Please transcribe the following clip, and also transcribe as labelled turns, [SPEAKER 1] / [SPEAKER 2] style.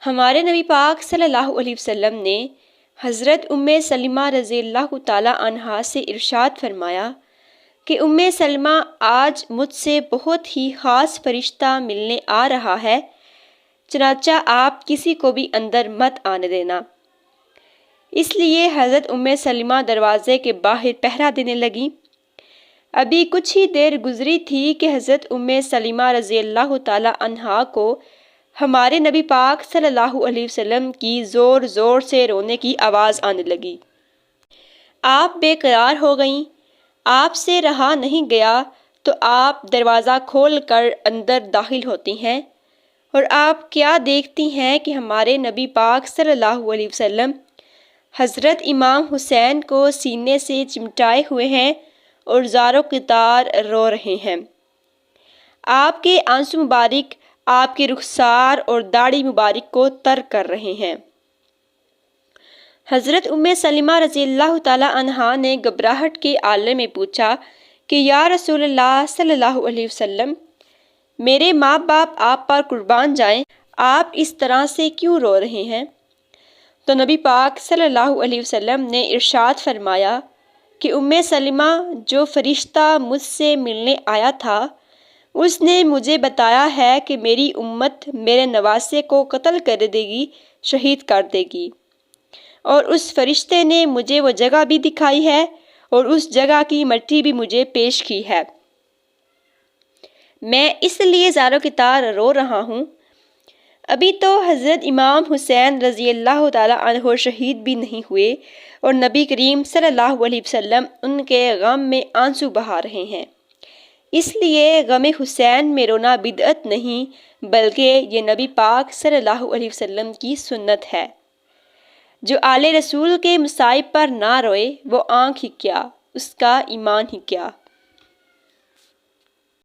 [SPEAKER 1] ہمارے نبی پاک صلی اللہ علیہ وسلم نے حضرت سلمہ رضی اللہ تعالی عنہا سے ارشاد فرمایا کہ سلمہ آج مجھ سے بہت ہی خاص فرشتہ ملنے آ رہا ہے، چنانچہ آپ کسی کو بھی اندر مت آنے دینا۔ اس لیے حضرت سلمہ دروازے کے باہر پہرا دینے لگیں۔ ابھی کچھ ہی دیر گزری تھی کہ حضرت سلمہ رضی اللہ تعالی عنہا کو ہمارے نبی پاک صلی اللہ علیہ وسلم کی زور زور سے رونے کی آواز آنے لگی۔ آپ بے قرار ہو گئیں، آپ سے رہا نہیں گیا تو آپ دروازہ کھول کر اندر داخل ہوتی ہیں، اور آپ کیا دیکھتی ہیں کہ ہمارے نبی پاک صلی اللہ علیہ وسلم حضرت امام حسین کو سینے سے چمٹائے ہوئے ہیں اور زار و قطار رو رہے ہیں۔ آپ کے آنسو مبارک آپ کے رخسار اور داڑھی مبارک کو تر کر رہے ہیں۔ حضرت سلمہ رضی اللہ تعالی عنہا نے گھبراہٹ کے عالم میں پوچھا کہ یا رسول اللہ صلی اللہ علیہ وسلم، میرے ماں باپ آپ پر قربان جائیں، آپ اس طرح سے کیوں رو رہے ہیں؟ تو نبی پاک صلی اللہ علیہ وسلم نے ارشاد فرمایا کہ سلمہ جو فرشتہ مجھ سے ملنے آیا تھا، اس نے مجھے بتایا ہے کہ میری امت میرے نواسے کو قتل کر دے گی، شہید کر دے گی، اور اس فرشتے نے مجھے وہ جگہ بھی دکھائی ہے اور اس جگہ کی مٹی بھی مجھے پیش کی ہے۔ میں اس لیے زار و قطار رو رہا ہوں۔ ابھی تو حضرت امام حسین رضی اللہ تعالی عنہ شہید بھی نہیں ہوئے اور نبی کریم صلی اللہ علیہ وسلم ان کے غم میں آنسو بہا رہے ہیں۔ اس لیے غم حسین میں رونا بدعت نہیں، بلکہ یہ نبی پاک صلی اللہ علیہ وسلم کی سنت ہے۔ جو آل رسول کے مصائب پر نہ روئے وہ آنکھ ہی کیا، اس کا ایمان ہی کیا۔